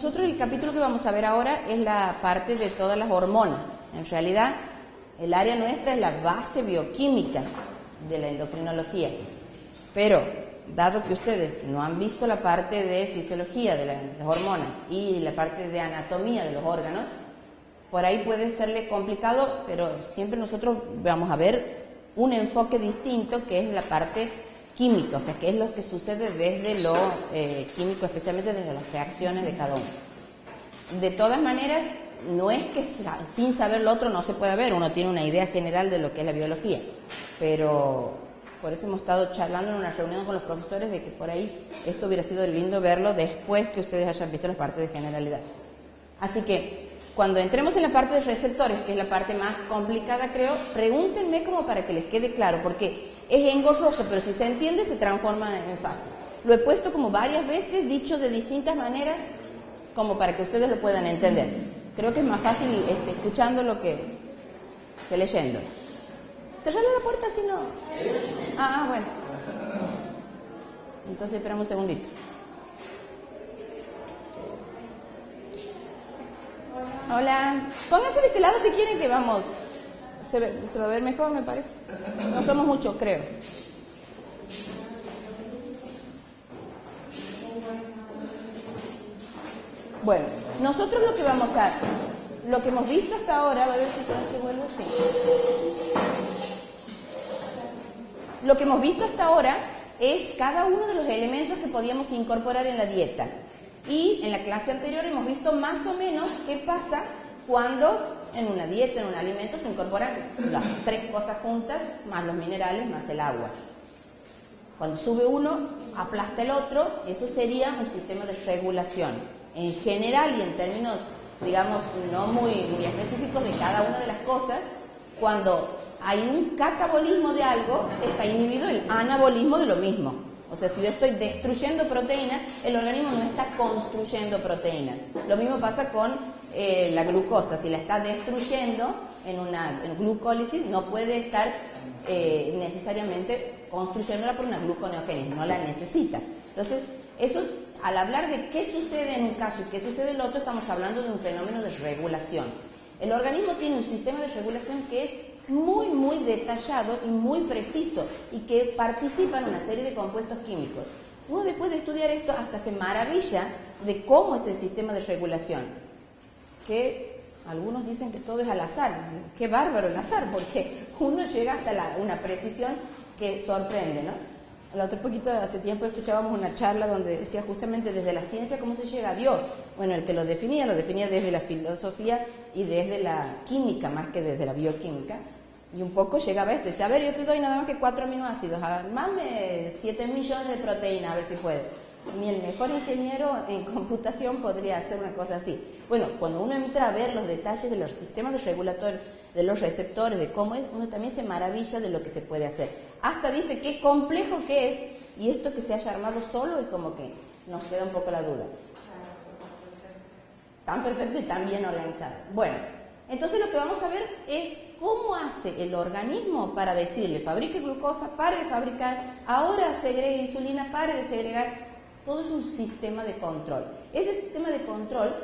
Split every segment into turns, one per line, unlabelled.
nosotros el capítulo que vamos a ver ahora es la parte de todas las hormonas. En realidad, el área nuestra es la base bioquímica de la endocrinología. Pero, dado que ustedes no han visto la parte de fisiología de las hormonas y la parte de anatomía de los órganos, por ahí puede serle complicado, pero siempre nosotros vamos a ver un enfoque distinto que es la parte química, o sea, que es lo que sucede desde lo químico, especialmente desde las reacciones de cada uno. De todas maneras, no es que sin saber lo otro no se pueda ver, uno tiene una idea general de lo que es la biología, pero por eso hemos estado charlando en una reunión con los profesores de que por ahí esto hubiera sido lindo verlo después que ustedes hayan visto la parte de generalidad. Así que, cuando entremos en la parte de receptores, que es la parte más complicada, creo, pregúntenme como para que les quede claro, porque es engorroso, pero si se entiende, se transforma en fácil. Lo he puesto como varias veces, dicho de distintas maneras, como para que ustedes lo puedan entender. Creo que es más fácil escuchándolo que leyendo. ¿Cerrarle la puerta si no? Bueno. Entonces esperamos un segundito. Hola, pónganse de este lado si quieren que vamos, se va a ver mejor me parece, no somos muchos creo. Bueno, nosotros lo que hemos visto hasta ahora, a ver si vuelvo, sí. Lo que hemos visto hasta ahora es cada uno de los elementos que podíamos incorporar en la dieta. Y en la clase anterior hemos visto más o menos qué pasa cuando en una dieta, en un alimento, se incorporan las tres cosas juntas, más los minerales, más el agua. Cuando sube uno, aplasta el otro, eso sería un sistema de regulación. En general y en términos, digamos, no muy específicos de cada una de las cosas, cuando hay un catabolismo de algo, está inhibido el anabolismo de lo mismo. O sea, si yo estoy destruyendo proteína, el organismo no está construyendo proteína. Lo mismo pasa con la glucosa. Si la está destruyendo en glucólisis, no puede estar necesariamente construyéndola por una gluconeogénesis, no la necesita. Entonces, eso, al hablar de qué sucede en un caso y qué sucede en el otro, estamos hablando de un fenómeno de regulación. El organismo tiene un sistema de regulación que es muy detallado y muy preciso y que participa en una serie de compuestos químicos. Uno después de estudiar esto hasta se maravilla de cómo es el sistema de regulación, que algunos dicen que todo es al azar. Qué bárbaro el azar, porque uno llega hasta una precisión que sorprende, ¿no? El otro poquito, hace tiempo escuchábamos una charla donde decía justamente desde la ciencia cómo se llega a Dios. Bueno, el que lo definía desde la filosofía y desde la química más que desde la bioquímica. Y un poco llegaba esto y decía, a ver, yo te doy nada más que 4 aminoácidos, armame 7 millones de proteínas, a ver si puedes. Ni el mejor ingeniero en computación podría hacer una cosa así. Bueno, cuando uno entra a ver los detalles de los sistemas de regulador, de los receptores, de cómo es, uno también se maravilla de lo que se puede hacer. Hasta dice qué complejo que es, y esto que se haya armado solo es como que nos queda un poco la duda. Tan perfecto y tan bien organizado. Bueno, entonces lo que vamos a ver es cómo hace el organismo para decirle, fabrique glucosa, pare de fabricar, ahora segregue insulina, pare de segregar. Todo es un sistema de control. Ese sistema de control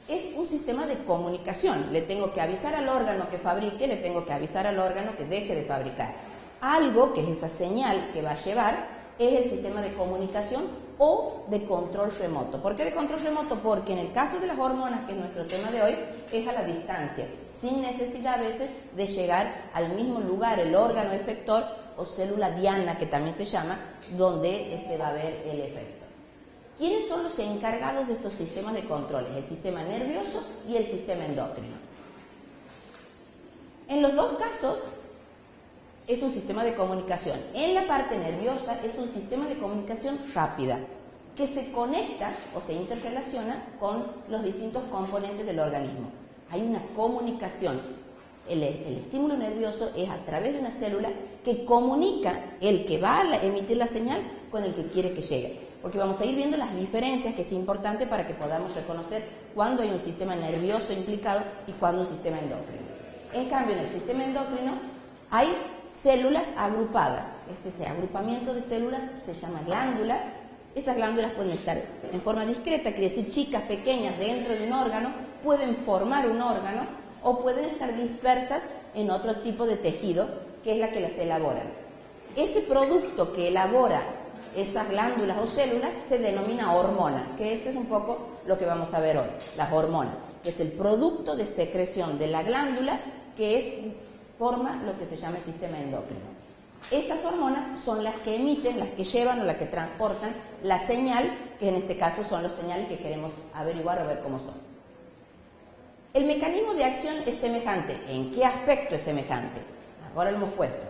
es un sistema de comunicación. Le tengo que avisar al órgano que fabrique, le tengo que avisar al órgano que deje de fabricar. Algo que es esa señal que va a llevar es el sistema de comunicación o de control remoto. ¿Por qué de control remoto? Porque en el caso de las hormonas, que es nuestro tema de hoy, es a la distancia, sin necesidad a veces de llegar al mismo lugar, el órgano efector o célula diana, que también se llama, donde se va a ver el efecto. ¿Quiénes son los encargados de estos sistemas de controles? El sistema nervioso y el sistema endocrino. En los dos casos es un sistema de comunicación. En la parte nerviosa es un sistema de comunicación rápida que se conecta o se interrelaciona con los distintos componentes del organismo. Hay una comunicación. El estímulo nervioso es a través de una célula que comunica el que va a emitir la señal con el que quiere que llegue. Porque vamos a ir viendo las diferencias, que es importante para que podamos reconocer cuándo hay un sistema nervioso implicado y cuándo un sistema endocrino. En cambio, en el sistema endocrino hay células agrupadas. Ese agrupamiento de células se llama glándula Esas glándulas pueden estar en forma discreta, quiere decir chicas, pequeñas, dentro de un órgano, pueden formar un órgano o pueden estar dispersas en otro tipo de tejido, que es la que las elabora. Ese producto que elabora esas glándulas o células se denomina hormona, que eso es un poco lo que vamos a ver hoy, las hormonas, que es el producto de secreción de la glándula que forma lo que se llama el sistema endocrino. Esas hormonas son las que emiten, las que llevan o las que transportan la señal, que en este caso son los señales que queremos averiguar o ver cómo son. El mecanismo de acción es semejante. ¿En qué aspecto es semejante? Ahora lo hemos puesto.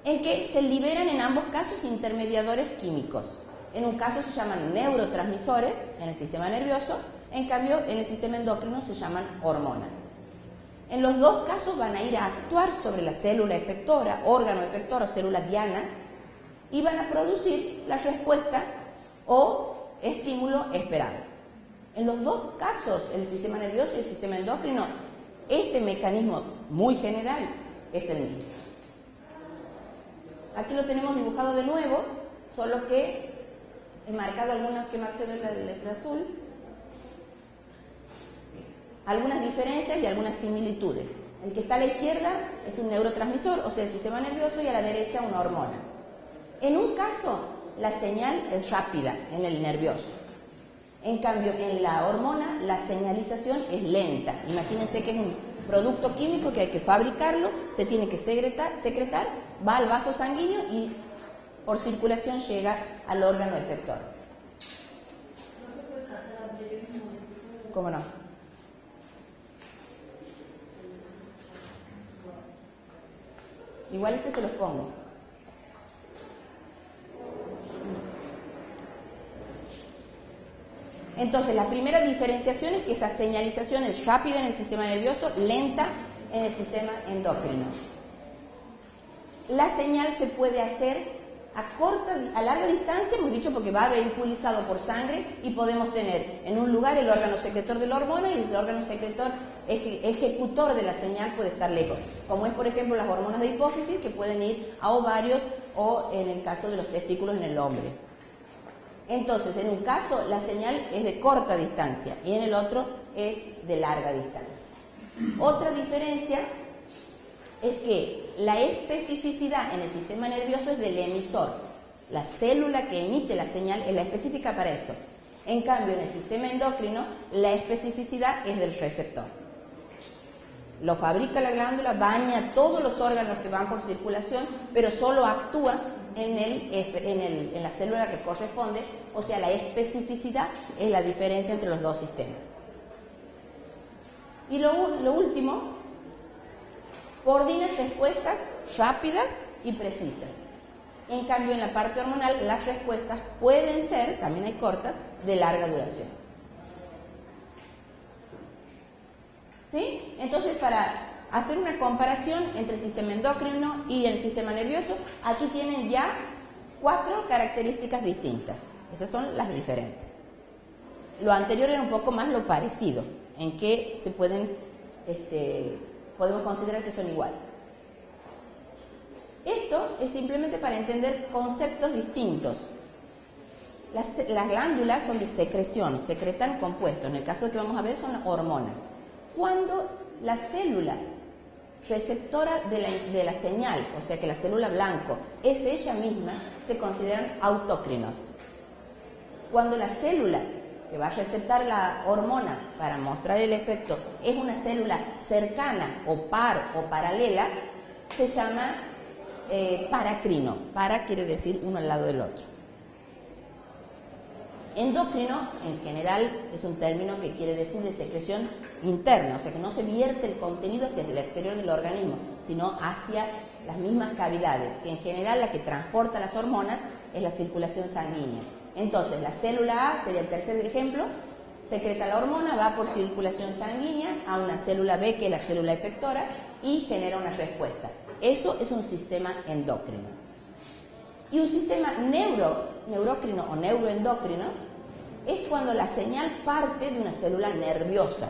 En que se liberan en ambos casos intermediadores químicos. En un caso se llaman neurotransmisores en el sistema nervioso, en cambio en el sistema endocrino se llaman hormonas. En los dos casos van a ir a actuar sobre la célula efectora, órgano efector o célula diana, y van a producir la respuesta o estímulo esperado. En los dos casos, el sistema nervioso y el sistema endocrino, este mecanismo muy general es el mismo. Aquí lo tenemos dibujado de nuevo, solo que he marcado algunas que marqué de la letra azul, algunas diferencias y algunas similitudes. El que está a la izquierda es un neurotransmisor, o sea, el sistema nervioso, y a la derecha una hormona. En un caso, la señal es rápida en el nervioso. En cambio, en la hormona, la señalización es lenta. Imagínense que es un producto químico que hay que fabricarlo, se tiene que secretar, va al vaso sanguíneo y por circulación llega al órgano efector. ¿Cómo no? Igual se los pongo. Entonces, la primera diferenciación es que esa señalización es rápida en el sistema nervioso, lenta en el sistema endocrino. La señal se puede hacer a larga distancia, hemos dicho, porque va vehiculizado por sangre y podemos tener en un lugar el órgano secretor de la hormona y el órgano secretor ejecutor de la señal puede estar lejos, como es por ejemplo las hormonas de hipófisis que pueden ir a ovarios o en el caso de los testículos en el hombre. Entonces, en un caso la señal es de corta distancia y en el otro es de larga distancia. Otra diferencia es que la especificidad en el sistema nervioso es del emisor. La célula que emite la señal es la específica para eso. En cambio, en el sistema endocrino, la especificidad es del receptor. Lo fabrica la glándula, baña todos los órganos que van por circulación, pero solo actúa en la célula que corresponde, o sea, la especificidad es la diferencia entre los dos sistemas. Y lo último, coordina respuestas rápidas y precisas. En cambio, en la parte hormonal, las respuestas pueden ser, también hay cortas, de larga duración. ¿Sí? Entonces, para hacer una comparación entre el sistema endocrino y el sistema nervioso, aquí tienen ya 4 características distintas. Esas son las diferentes. Lo anterior era un poco más lo parecido, en que se podemos considerar que son iguales. Esto es simplemente para entender conceptos distintos. Las glándulas son de secreción, secretan compuestos. En el caso que vamos a ver son hormonas. Cuando la célula receptora de la señal, o sea que la célula blanco es ella misma, se consideran autócrinos. Cuando la célula que va a receptar la hormona para mostrar el efecto es una célula cercana o par o paralela, se llama paracrino. Para quiere decir uno al lado del otro. Endocrino, en general, es un término que quiere decir de secreción interna, o sea que no se vierte el contenido hacia el exterior del organismo, sino hacia las mismas cavidades, que en general la que transporta las hormonas es la circulación sanguínea. Entonces, la célula A, sería el tercer ejemplo, secreta la hormona, va por circulación sanguínea a una célula B, que es la célula efectora, y genera una respuesta. Eso es un sistema endocrino. Y un sistema neurocrino o neuroendocrino es cuando la señal parte de una célula nerviosa.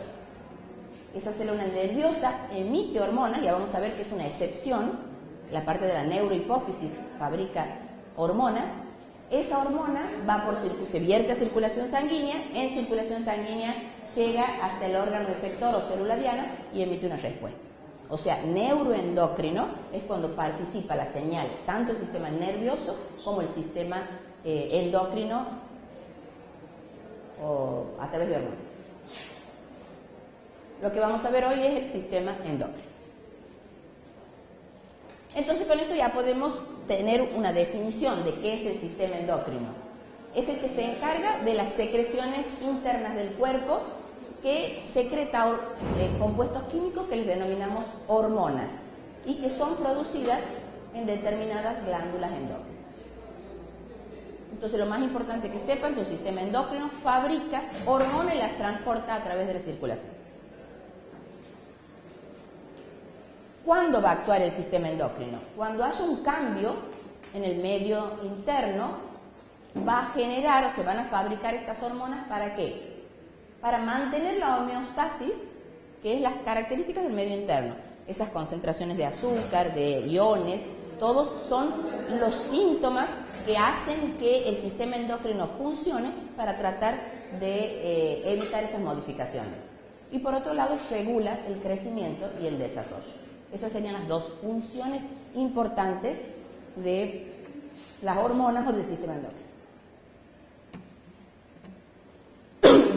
Esa célula nerviosa emite hormonas, ya vamos a ver que es una excepción, la parte de la neurohipófisis fabrica hormonas, Esa hormona se vierte a circulación sanguínea, en circulación sanguínea llega hasta el órgano efector o célula diana y emite una respuesta. O sea, neuroendocrino es cuando participa la señal, tanto el sistema nervioso como el sistema endocrino o a través de hormonas. Lo que vamos a ver hoy es el sistema endocrino. Entonces con esto ya podemos tener una definición de qué es el sistema endocrino. Es el que se encarga de las secreciones internas del cuerpo que secreta compuestos químicos que les denominamos hormonas y que son producidas en determinadas glándulas endócrinas. Entonces lo más importante que sepan que el sistema endocrino fabrica hormonas y las transporta a través de la circulación. ¿Cuándo va a actuar el sistema endocrino? Cuando haya un cambio en el medio interno, va a generar o se van a fabricar estas hormonas, ¿para qué? Para mantener la homeostasis, que es las características del medio interno. Esas concentraciones de azúcar, de iones, todos son los síntomas que hacen que el sistema endocrino funcione para tratar de evitar esas modificaciones. Y por otro lado, regula el crecimiento y el desarrollo. Esas serían las dos funciones importantes de las hormonas o del sistema endocrino.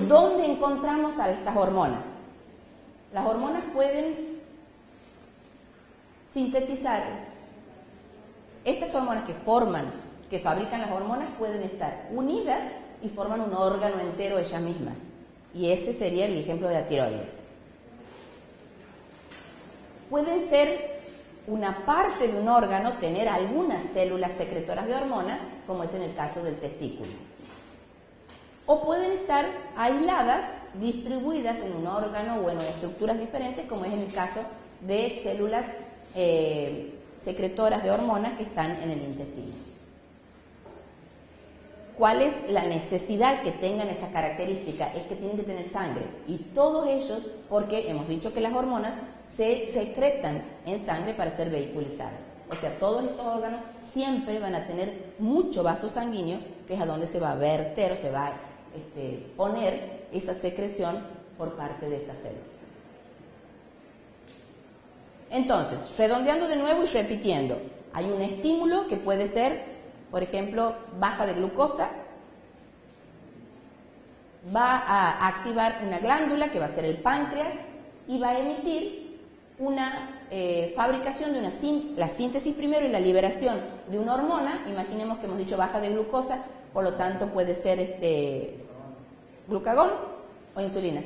¿Dónde encontramos a estas hormonas? Las hormonas pueden sintetizar. Estas hormonas que fabrican las hormonas pueden estar unidas y forman un órgano entero ellas mismas. Y ese sería el ejemplo de la tiroides. Pueden ser una parte de un órgano, tener algunas células secretoras de hormonas, como es en el caso del testículo. O pueden estar aisladas, distribuidas en un órgano o en estructuras diferentes, como es en el caso de células secretoras de hormonas que están en el intestino. ¿Cuál es la necesidad que tengan esa característica? Es que tienen que tener sangre. Y todos ellos, porque hemos dicho que las hormonas se secretan en sangre para ser vehiculizadas. O sea, todos estos órganos siempre van a tener mucho vaso sanguíneo, que es a donde se va a verter o se va a poner esa secreción por parte de esta célula. Entonces, redondeando de nuevo y repitiendo, hay un estímulo que puede ser, por ejemplo, baja de glucosa, va a activar una glándula que va a ser el páncreas y va a emitir una fabricación de la síntesis primero y la liberación de una hormona. Imaginemos que hemos dicho baja de glucosa, por lo tanto puede ser glucagón o insulina.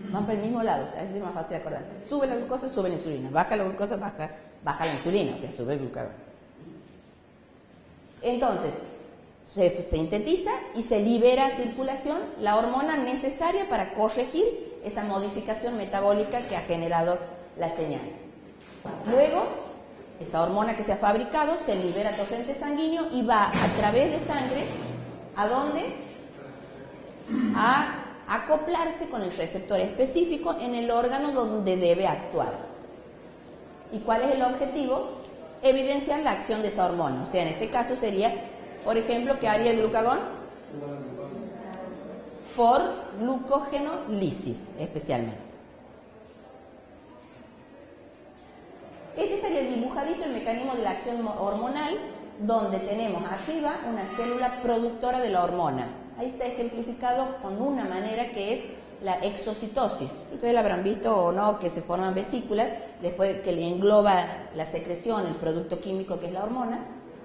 Van para el mismo lado, o sea, es más fácil acordarse. Sube la glucosa, sube la insulina. Baja la glucosa, baja la insulina, o sea, sube el glucagón. Entonces, se sintetiza y se libera a circulación la hormona necesaria para corregir esa modificación metabólica que ha generado la señal. Luego, esa hormona que se ha fabricado se libera a torrente sanguíneo y va a través de sangre, ¿a dónde? A acoplarse con el receptor específico en el órgano donde debe actuar. ¿Y cuál es el objetivo? Evidenciar la acción de esa hormona. O sea, en este caso sería, por ejemplo, ¿qué haría el glucagón? For glucógenolisis, especialmente. Este estaría dibujadito el mecanismo de la acción hormonal, donde tenemos arriba una célula productora de la hormona. Ahí está ejemplificado con una manera que es la exocitosis. Ustedes la habrán visto o no, que se forman vesículas después que le engloba la secreción, el producto químico que es la hormona,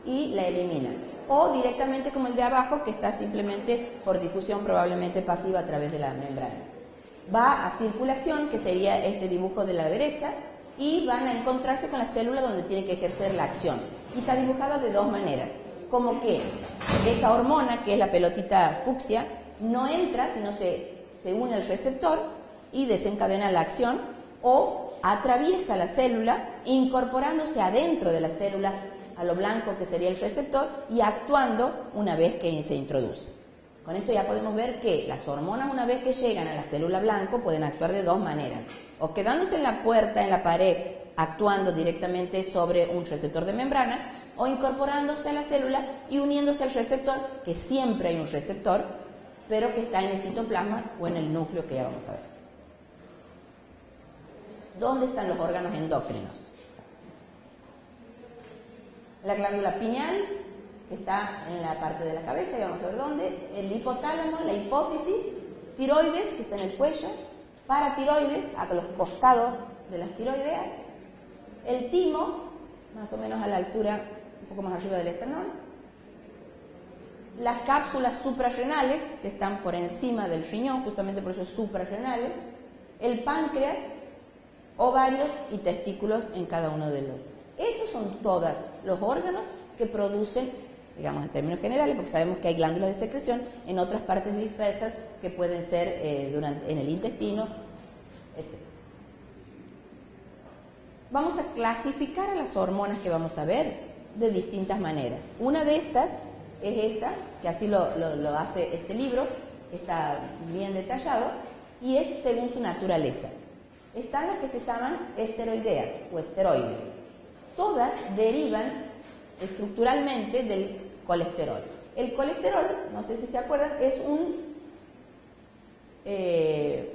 y la elimina. O directamente como el de abajo, que está simplemente por difusión probablemente pasiva a través de la membrana. Va a circulación, que sería este dibujo de la derecha, y van a encontrarse con la célula donde tiene que ejercer la acción. Y está dibujada de dos maneras. Como que esa hormona, que es la pelotita fucsia, no entra, sino se une al receptor y desencadena la acción, o atraviesa la célula, incorporándose adentro de la célula a lo blanco que sería el receptor y actuando una vez que se introduce. Con esto ya podemos ver que las hormonas, una vez que llegan a la célula blanco, pueden actuar de dos maneras. O quedándose en la puerta, en la pared, actuando directamente sobre un receptor de membrana o incorporándose a la célula y uniéndose al receptor, que siempre hay un receptor, pero que está en el citoplasma o en el núcleo, que ya vamos a ver. ¿Dónde están los órganos endocrinos? La glándula pineal, que está en la parte de la cabeza, ya vamos a ver dónde, el hipotálamo, la hipófisis, tiroides, que está en el cuello, paratiroides, a los costados de las tiroideas, el timo, más o menos a la altura, un poco más arriba del esternón, las cápsulas suprarrenales, que están por encima del riñón, justamente por eso suprarrenales, el páncreas, ovarios y testículos en cada uno de los. Esos son todos los órganos que producen, digamos en términos generales, porque sabemos que hay glándulas de secreción en otras partes dispersas que pueden ser en el intestino, etc. Vamos a clasificar a las hormonas que vamos a ver de distintas maneras. Una de estas es esta, que así lo hace este libro, está bien detallado, y es según su naturaleza. Están las que se llaman esteroideas o esteroides. Todas derivan estructuralmente del colesterol. El colesterol, no sé si se acuerdan, es un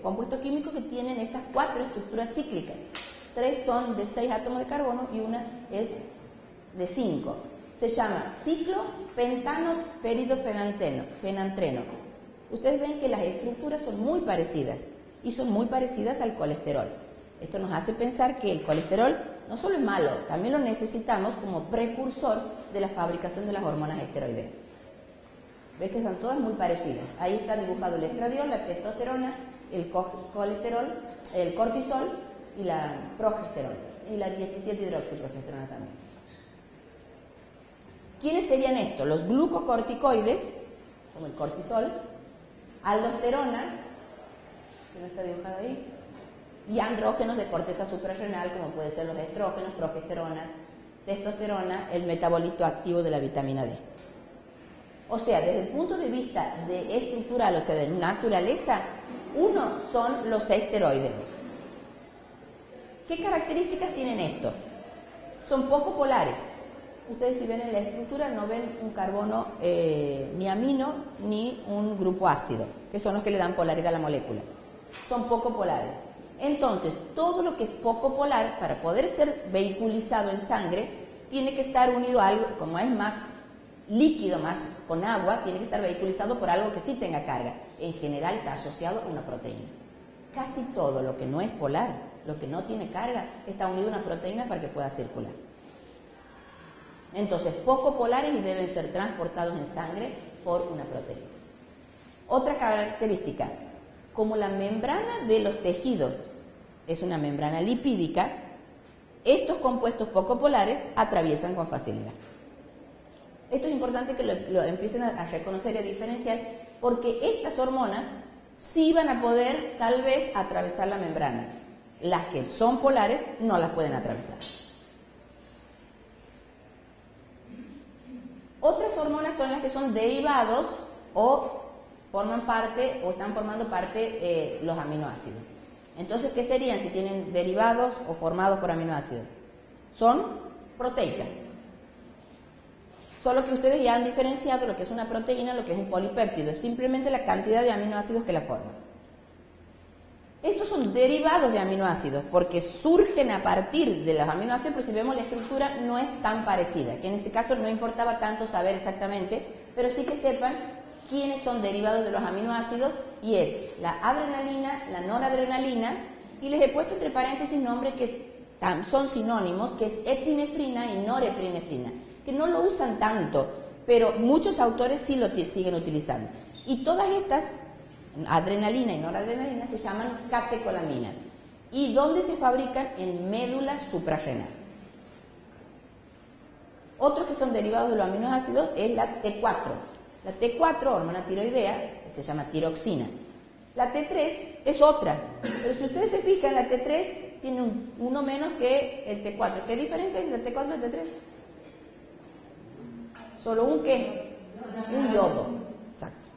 compuesto químico que tienen estas 4 estructuras cíclicas. 3 son de 6 átomos de carbono y una es de 5. Se llama ciclopentano peridofenantreno. Ustedes ven que las estructuras son muy parecidas y son muy parecidas al colesterol. Esto nos hace pensar que el colesterol no solo es malo, también lo necesitamos como precursor de la fabricación de las hormonas esteroideas. ¿Ves que son todas muy parecidas? Ahí está dibujado el estradiol, la testosterona, el colesterol, el cortisol y la progesterona, y la 17-hidroxiprogesterona también. ¿Quiénes serían estos? Los glucocorticoides, como el cortisol, aldosterona, que no está dibujado ahí, y andrógenos de corteza suprarrenal, como pueden ser los estrógenos, progesterona, testosterona, el metabolito activo de la vitamina D. O sea, desde el punto de vista de estructural, o sea, de naturaleza, uno son los esteroides. ¿Qué características tienen estos? Son poco polares. Ustedes, si ven en la estructura, no ven un carbono ni amino ni un grupo ácido, que son los que le dan polaridad a la molécula. Son poco polares. Entonces, todo lo que es poco polar, para poder ser vehiculizado en sangre, tiene que estar unido a algo, como es más líquido, más con agua, tiene que estar vehiculizado por algo que sí tenga carga. En general está asociado a una proteína. Casi todo lo que no es polar, lo que no tiene carga, está unido a una proteína para que pueda circular. Entonces, poco polares y deben ser transportados en sangre por una proteína. Otra característica, como la membrana de los tejidos es una membrana lipídica, estos compuestos poco polares atraviesan con facilidad. Esto es importante que lo empiecen a reconocer y a diferenciar, porque estas hormonas sí van a poder tal vez atravesar la membrana. Las que son polares no las pueden atravesar. Otras hormonas son las que son derivados o forman parte o están formando parte los aminoácidos. Entonces, ¿qué serían si tienen derivados o formados por aminoácidos? Son proteicas. Solo que ustedes ya han diferenciado lo que es una proteína, lo que es un polipéptido. Es simplemente la cantidad de aminoácidos que la forman. Estos son derivados de aminoácidos porque surgen a partir de los aminoácidos, pero si vemos la estructura no es tan parecida, que en este caso no importaba tanto saber exactamente, pero sí que sepan quiénes son derivados de los aminoácidos, y es la adrenalina, la noradrenalina, y les he puesto entre paréntesis nombres que son sinónimos, que es epinefrina y norepinefrina, que no lo usan tanto, pero muchos autores sí lo siguen utilizando. Y todas estas, adrenalina y noradrenalina, se llaman catecolaminas. ¿Y dónde se fabrican? En médula suprarrenal. Otros que son derivados de los aminoácidos es la T4. La T4, hormona tiroidea, que se llama tiroxina. La T3 es otra, pero si ustedes se fijan, la T3 tiene uno menos que el T4. ¿Qué diferencia hay entre el T4 y el T3? Solo un ¿qué? Un yodo. Exacto.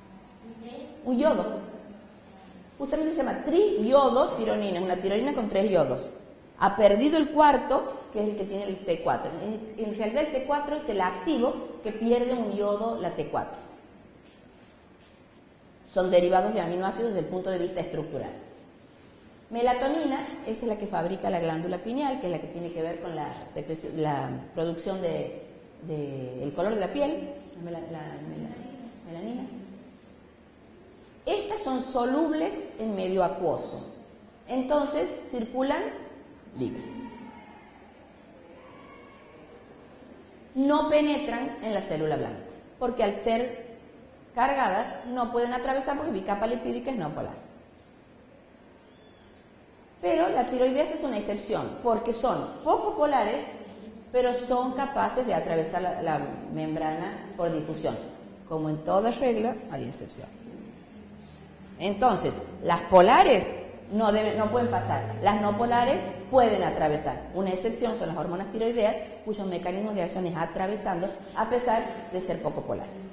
Un yodo. Justamente se llama triiodotironina, una tironina con 3 yodos. Ha perdido el cuarto, que es el que tiene el T4. En realidad el T4 es el activo que pierde un yodo, la T4. Son derivados de aminoácidos desde el punto de vista estructural. Melatonina es la que fabrica la glándula pineal, que es la que tiene que ver con la producción del color de la piel, la melanina. Estas son solubles en medio acuoso, entonces circulan libres. No penetran en la célula blanca, porque al ser cargadas no pueden atravesar porque bicapa lipídica es no polar. Pero la tiroideas es una excepción, porque son poco polares, pero son capaces de atravesar la membrana por difusión. Como en toda regla, hay excepción. Entonces, las polares no pueden pasar, las no polares pueden atravesar. Una excepción son las hormonas tiroideas, cuyo mecanismo de acción es atravesando, a pesar de ser poco polares.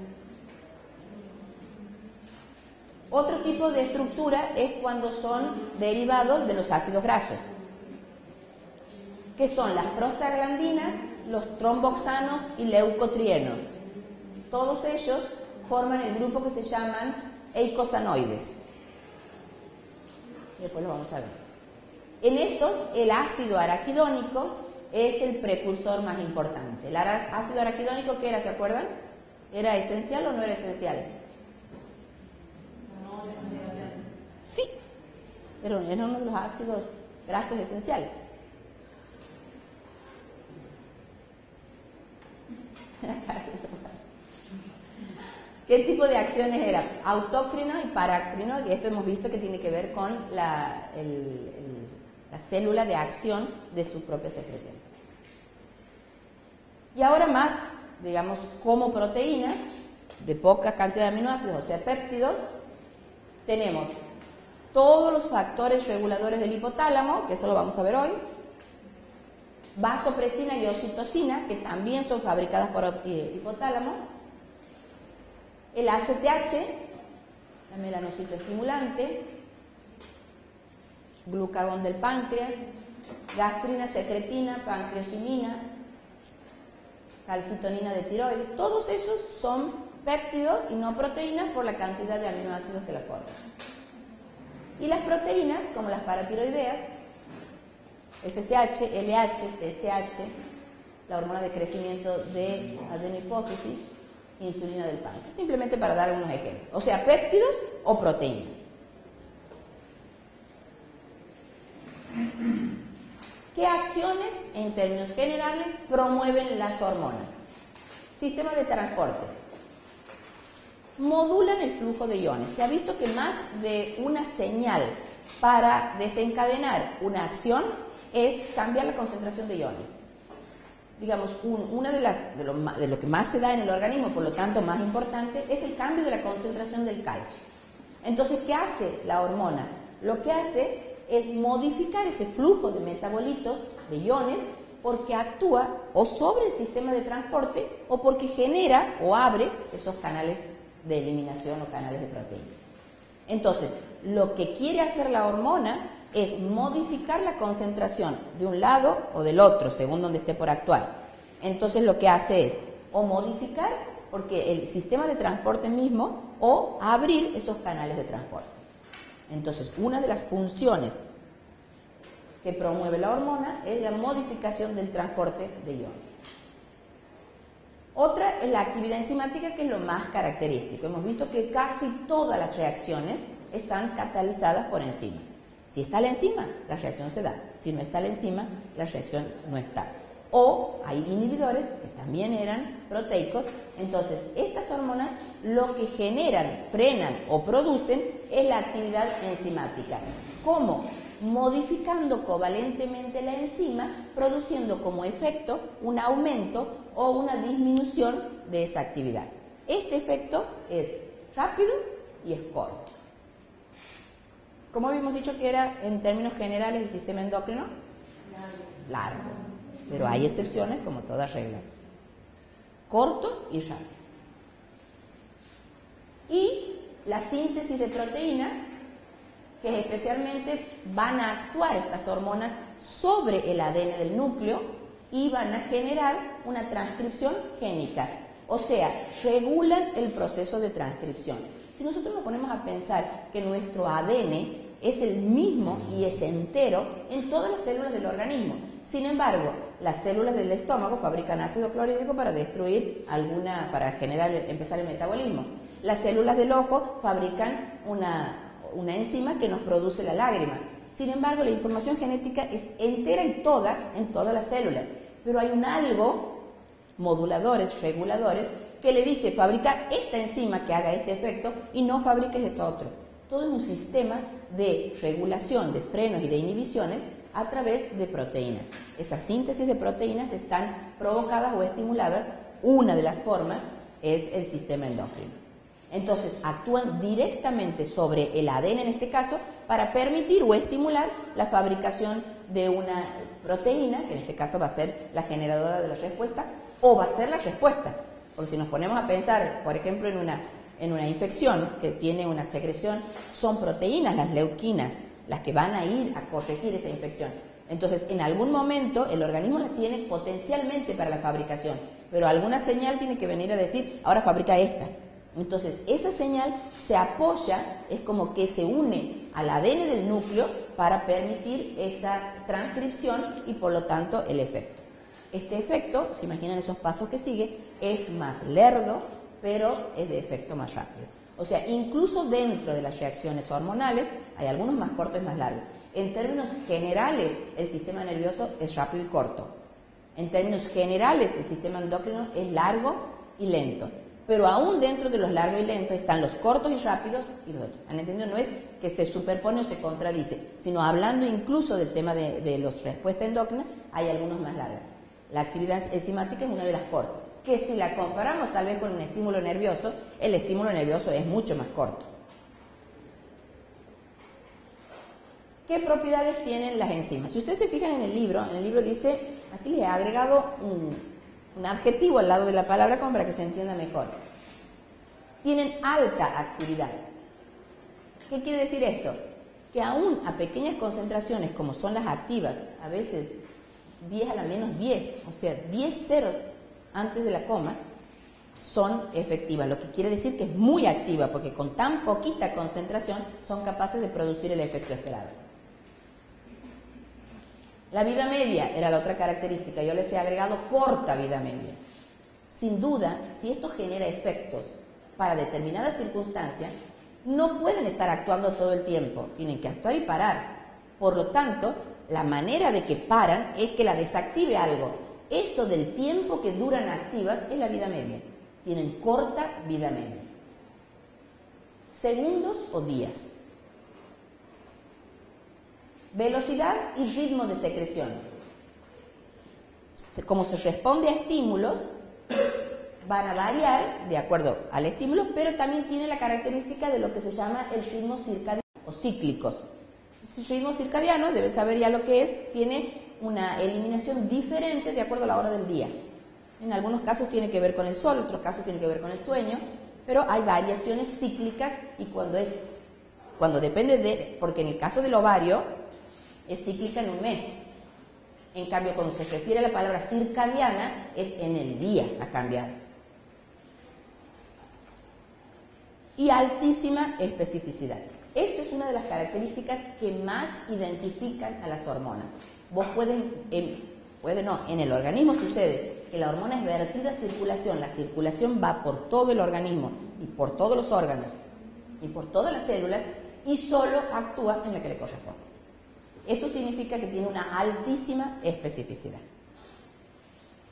Otro tipo de estructura es cuando son derivados de los ácidos grasos, que son las prostaglandinas, los tromboxanos y leucotrienos. Todos ellos forman el grupo que se llaman eicosanoides. Después lo vamos a ver. En estos, el ácido araquidónico es el precursor más importante. El ácido araquidónico, ¿qué era? ¿Se acuerdan? ¿Era esencial o no era esencial? Sí, pero era uno de los ácidos grasos esenciales. ¿Qué tipo de acciones eran? Autócrino y parácrino, y esto hemos visto que tiene que ver con la célula de acción de su propia secreción. Y ahora más, digamos, como proteínas de poca cantidad de aminoácidos, o sea, péptidos, tenemos todos los factores reguladores del hipotálamo, que eso lo vamos a ver hoy, vasopresina y oxitocina, que también son fabricadas por hipotálamo, el ACTH, la melanocito estimulante, glucagón del páncreas, gastrina, secretina, pancreosimina, calcitonina de tiroides, todos esos son péptidos y no proteínas por la cantidad de aminoácidos que la forman. Y las proteínas, como las paratiroideas, FSH, LH, TSH, la hormona de crecimiento de adenohipófisis, insulina del páncreas, simplemente para dar algunos ejemplos. O sea, péptidos o proteínas. ¿Qué acciones, en términos generales, promueven las hormonas? Sistema de transporte. Modulan el flujo de iones. Se ha visto que más de una señal para desencadenar una acción es cambiar la concentración de iones. Digamos, una de lo que más se da en el organismo, por lo tanto más importante, es el cambio de la concentración del calcio. Entonces, ¿qué hace la hormona? Lo que hace es modificar ese flujo de metabolitos, de iones, porque actúa o sobre el sistema de transporte o porque genera o abre esos canales de eliminación o canales de proteínas. Entonces, lo que quiere hacer la hormona es modificar la concentración de un lado o del otro, según donde esté por actuar. Entonces, lo que hace es o modificar, porque el sistema de transporte mismo, o abrir esos canales de transporte. Entonces, una de las funciones que promueve la hormona es la modificación del transporte de iones. Otra es la actividad enzimática, que es lo más característico. Hemos visto que casi todas las reacciones están catalizadas por enzima. Si está la enzima, la reacción se da. Si no está la enzima, la reacción no está. O hay inhibidores que también eran proteicos. Entonces, estas hormonas lo que generan, frenan o producen es la actividad enzimática. ¿Cómo? Modificando covalentemente la enzima, produciendo como efecto un aumento o una disminución de esa actividad. Este efecto es rápido y es corto. ¿Cómo habíamos dicho que era en términos generales el sistema endocrino? Largo. Pero hay excepciones, como toda regla. Corto y rápido. Y la síntesis de proteína que especialmente van a actuar estas hormonas sobre el ADN del núcleo y van a generar una transcripción génica, o sea, regulan el proceso de transcripción. Si nosotros nos ponemos a pensar que nuestro ADN es el mismo y es entero en todas las células del organismo, sin embargo, las células del estómago fabrican ácido clorhídrico para destruir para empezar el metabolismo. Las células del ojo fabrican una enzima que nos produce la lágrima. Sin embargo, la información genética es entera y toda en todas las células, pero hay un algo, moduladores, reguladores, que le dice fabrica esta enzima que haga este efecto y no fabriques esto otro. Todo es un sistema de regulación, de frenos y de inhibiciones a través de proteínas. Esas síntesis de proteínas están provocadas o estimuladas. Una de las formas es el sistema endocrino. Entonces actúan directamente sobre el ADN en este caso para permitir o estimular la fabricación de una proteína, que en este caso va a ser la generadora de la respuesta, o va a ser la respuesta. Porque si nos ponemos a pensar, por ejemplo, en una infección que tiene una secreción, son proteínas, las leuquinas, las que van a ir a corregir esa infección. Entonces, en algún momento el organismo las tiene potencialmente para la fabricación, pero alguna señal tiene que venir a decir, ahora fabrica esta. Entonces, esa señal se apoya, es como que se une al ADN del núcleo para permitir esa transcripción y por lo tanto el efecto. Este efecto, se imaginan esos pasos que sigue, es más lerdo, pero es de efecto más rápido. O sea, incluso dentro de las reacciones hormonales hay algunos más cortos y más largos. En términos generales, el sistema nervioso es rápido y corto. En términos generales, el sistema endocrino es largo y lento. Pero aún dentro de los largos y lentos están los cortos y rápidos y los otros. ¿Han entendido? No es que se superpone o se contradice, sino hablando incluso del tema de las respuestas endócrinas, hay algunos más largos. La actividad enzimática es una de las cortas, que si la comparamos tal vez con un estímulo nervioso, el estímulo nervioso es mucho más corto. ¿Qué propiedades tienen las enzimas? Si ustedes se fijan en el libro dice, aquí le he agregado un adjetivo al lado de la palabra como para que se entienda mejor. Tienen alta actividad. ¿Qué quiere decir esto? Que aún a pequeñas concentraciones como son las activas, a veces 10 a la menos 10, o sea, 10 ceros antes de la coma, son efectivas, lo que quiere decir que es muy activa, porque con tan poquita concentración son capaces de producir el efecto esperado. La vida media era la otra característica, yo les he agregado corta vida media. Sin duda, si esto genera efectos para determinadas circunstancias, no pueden estar actuando todo el tiempo, tienen que actuar y parar. Por lo tanto, la manera de que paran es que la desactive algo. Eso del tiempo que duran activas es la vida media. Tienen corta vida media. Segundos o días. Velocidad y ritmo de secreción. Como se responde a estímulos, van a variar de acuerdo al estímulo, pero también tiene la característica de lo que se llama el ritmo circadiano o cíclicos. El ritmo circadiano, debes saber ya lo que es, tiene una eliminación diferente de acuerdo a la hora del día. En algunos casos tiene que ver con el sol, en otros casos tiene que ver con el sueño, pero hay variaciones cíclicas y cuando depende de, porque en el caso del ovario es cíclica en un mes. En cambio, cuando se refiere a la palabra circadiana, es en el día a cambiar. Y altísima especificidad. Esto es una de las características que más identifican a las hormonas. Vos en el organismo sucede que la hormona es vertida a circulación. La circulación va por todo el organismo y por todos los órganos y por todas las células y solo actúa en la que le corresponde. Eso significa que tiene una altísima especificidad.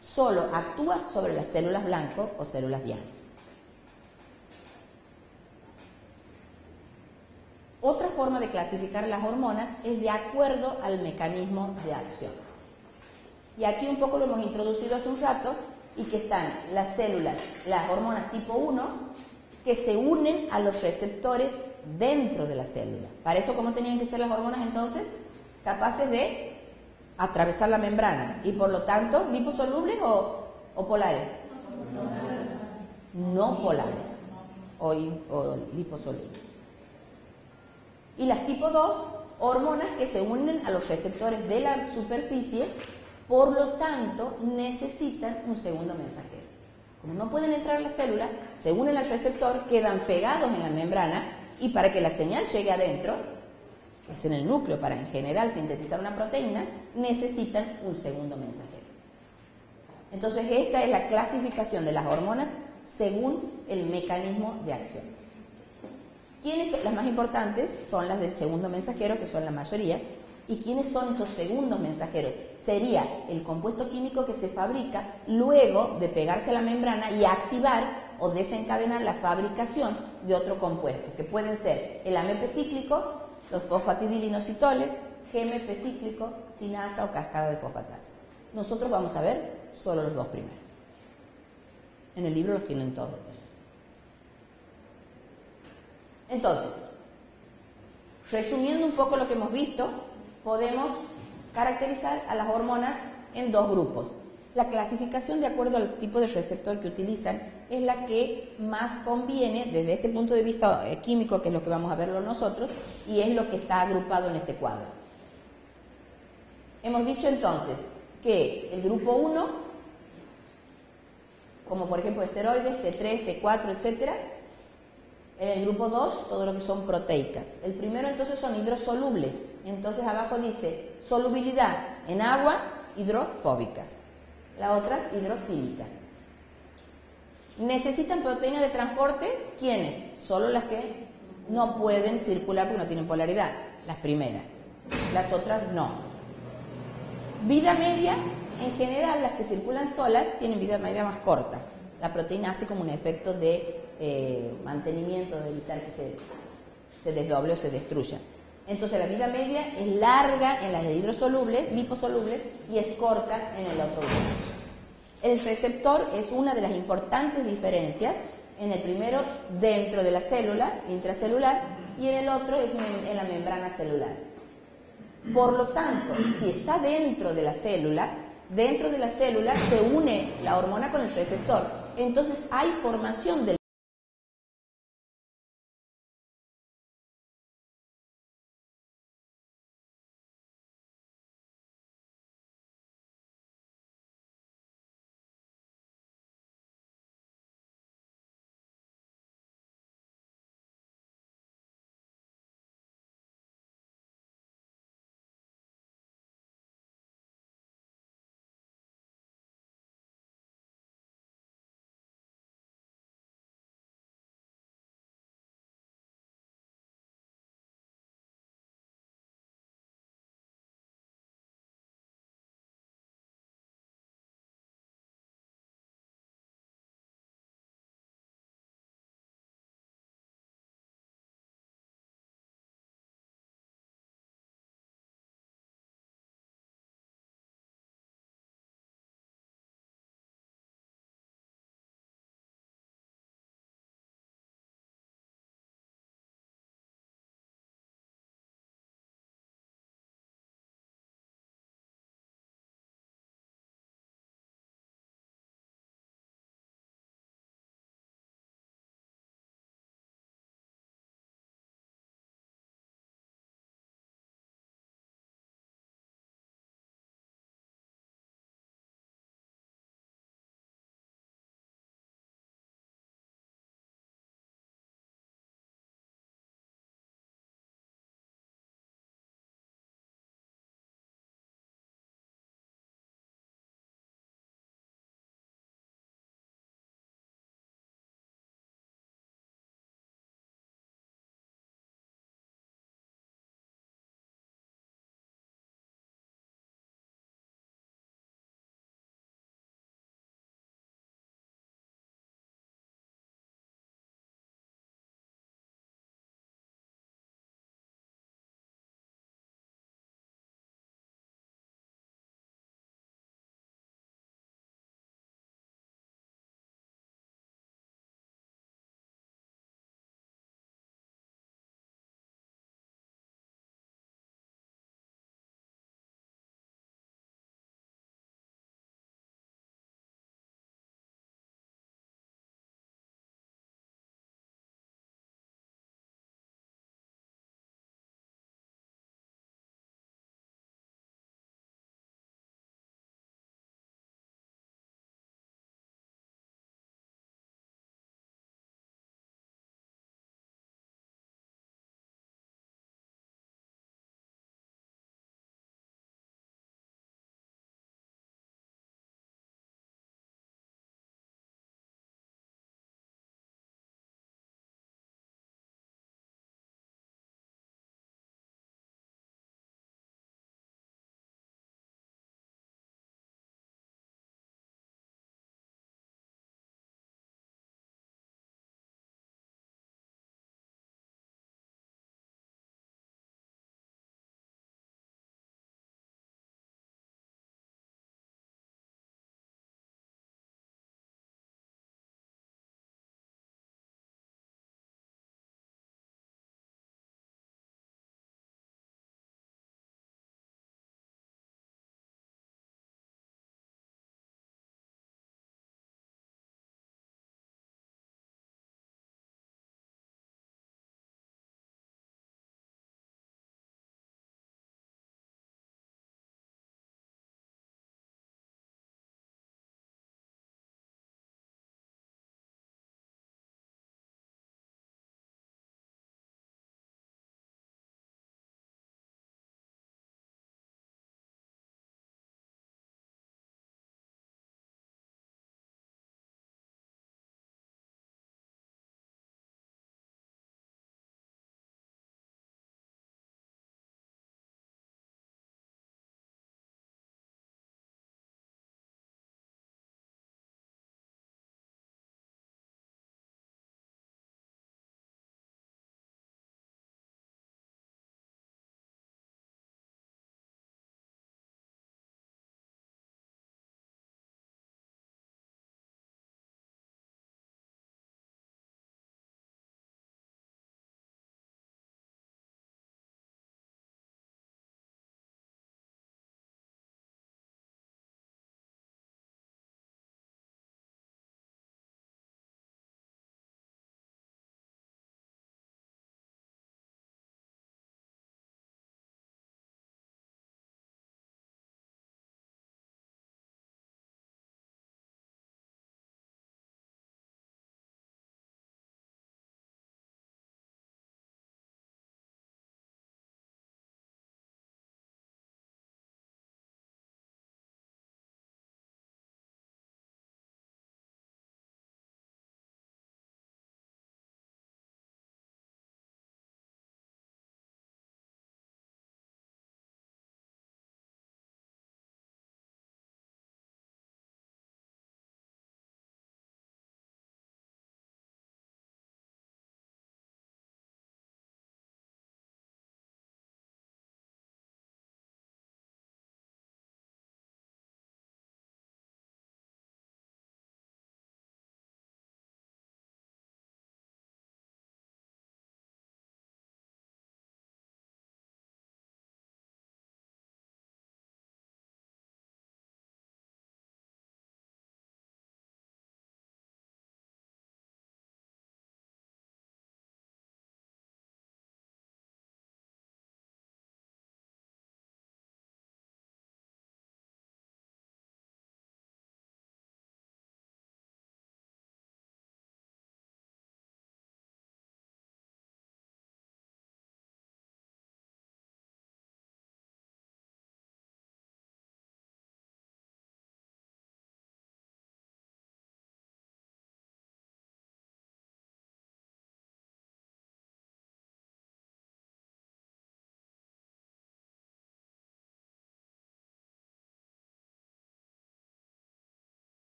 Solo actúa sobre las células blanco o células diana. Otra forma de clasificar las hormonas es de acuerdo al mecanismo de acción. Y aquí un poco lo hemos introducido hace un rato, y que están las células, las hormonas tipo 1, que se unen a los receptores dentro de la célula. Para eso, ¿cómo tenían que ser las hormonas entonces? Capaces de atravesar la membrana y por lo tanto, ¿liposolubles o polares? No polares o liposolubles. Y las tipo 2, hormonas que se unen a los receptores de la superficie, por lo tanto necesitan un segundo mensajero. Como no pueden entrar a la célula, se unen al receptor, quedan pegados en la membrana y para que la señal llegue adentro, que es en el núcleo para en general sintetizar una proteína, necesitan un segundo mensajero. Entonces esta es la clasificación de las hormonas según el mecanismo de acción. ¿Quiénes son las más importantes? Son las del segundo mensajero, que son la mayoría. ¿Y quiénes son esos segundos mensajeros? Sería el compuesto químico que se fabrica luego de pegarse a la membrana y activar o desencadenar la fabricación de otro compuesto, que pueden ser el AMP cíclico, los fosfatidilinositoles, GMP cíclico, sinasa o cascada de fosfatasa. Nosotros vamos a ver solo los dos primeros. En el libro los tienen todos. Entonces, resumiendo un poco lo que hemos visto, podemos caracterizar a las hormonas en dos grupos. La clasificación de acuerdo al tipo de receptor que utilizan es la que más conviene desde este punto de vista químico, que es lo que vamos a verlo nosotros, y es lo que está agrupado en este cuadro. Hemos dicho entonces que el grupo 1, como por ejemplo esteroides, T3, T4, etc. En el grupo 2, todo lo que son proteicas. El primero entonces son hidrosolubles. Entonces abajo dice solubilidad en agua, hidrofóbicas. Las otras, hidrofílicas. ¿Necesitan proteínas de transporte? ¿Quiénes? Solo las que no pueden circular porque no tienen polaridad. Las primeras. Las otras no. Vida media, en general las que circulan solas tienen vida media más corta. La proteína hace como un efecto de mantenimiento, de evitar que se desdoble o se destruya. Entonces la vida media es larga en las de hidrosolubles, liposolubles, y es corta en el otro grupo. El receptor es una de las importantes diferencias. En el primero dentro de la célula intracelular y en el otro es en la membrana celular. Por lo tanto, si está dentro de la célula se une la hormona con el receptor. Entonces hay formación del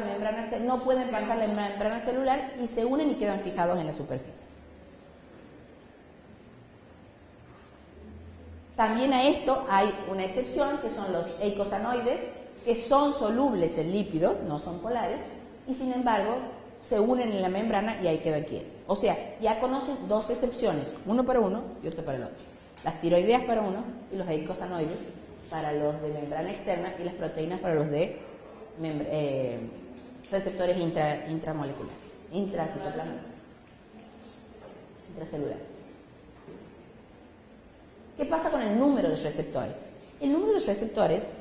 membrana, no pueden pasar la membrana celular y se unen y quedan fijados en la superficie. También a esto hay una excepción, que son los eicosanoides, que son solubles en lípidos, no son polares, y sin embargo se unen en la membrana y ahí queda quieto. O sea, ya conocen dos excepciones, uno para uno y otro para el otro. Las tiroideas para uno y los eicosanoides para los de membrana externa y las proteínas para los de receptores intramoleculares, intracitoplasma, intracelular. ¿Qué pasa con el número de receptores? El número de receptores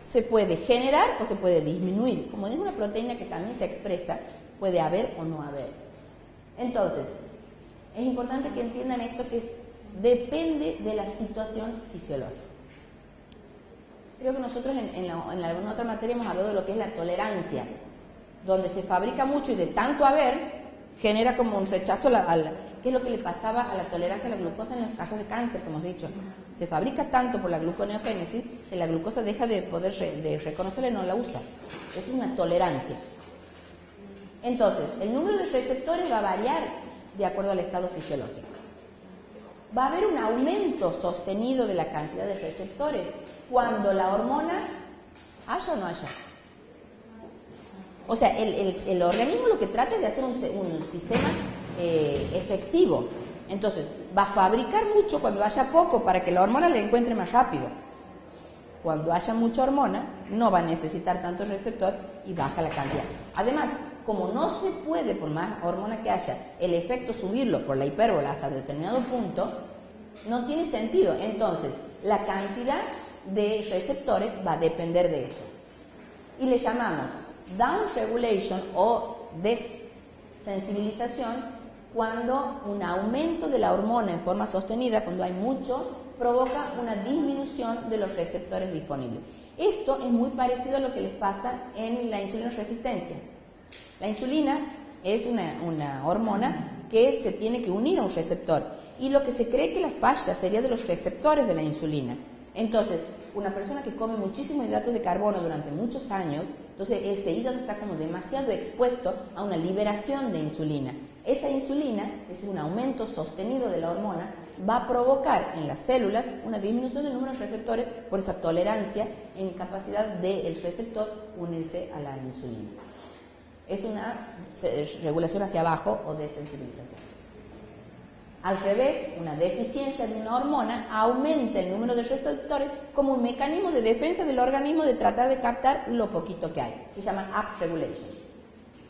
se puede generar o se puede disminuir. Como es una proteína que también se expresa, puede haber o no haber. Entonces, es importante que entiendan esto, que depende de la situación fisiológica. Creo que nosotros en alguna otra materia hemos hablado de lo que es la tolerancia, donde se fabrica mucho y de tanto haber genera como un rechazo ¿qué es lo que le pasaba a la tolerancia a la glucosa en los casos de cáncer, como hemos dicho? Se fabrica tanto por la gluconeogénesis que la glucosa deja de poder reconocerla y no la usa. Es una tolerancia. Entonces, el número de receptores va a variar de acuerdo al estado fisiológico. Va a haber un aumento sostenido de la cantidad de receptores cuando la hormona haya o no haya. O sea, el organismo lo que trata es de hacer un sistema efectivo. Entonces, va a fabricar mucho cuando haya poco para que la hormona le encuentre más rápido. Cuando haya mucha hormona, no va a necesitar tanto receptor y baja la cantidad. Además, como no se puede, por más hormona que haya, el efecto subirlo por la hipérbola hasta determinado punto, no tiene sentido. Entonces, la cantidad de receptores va a depender de eso. Y le llamamos down regulation o desensibilización cuando un aumento de la hormona en forma sostenida, cuando hay mucho, provoca una disminución de los receptores disponibles. Esto es muy parecido a lo que les pasa en la insulina resistencia. La insulina es una hormona que se tiene que unir a un receptor y lo que se cree que la falla sería de los receptores de la insulina. Entonces, una persona que come muchísimos hidratos de carbono durante muchos años, entonces ese hígado está como demasiado expuesto a una liberación de insulina. Esa insulina, es un aumento sostenido de la hormona, va a provocar en las células una disminución del número de receptores por esa tolerancia en capacidad del receptor unirse a la insulina. Es una regulación hacia abajo o desensibilización. Al revés, una deficiencia de una hormona aumenta el número de receptores como un mecanismo de defensa del organismo de tratar de captar lo poquito que hay. Se llama upregulation.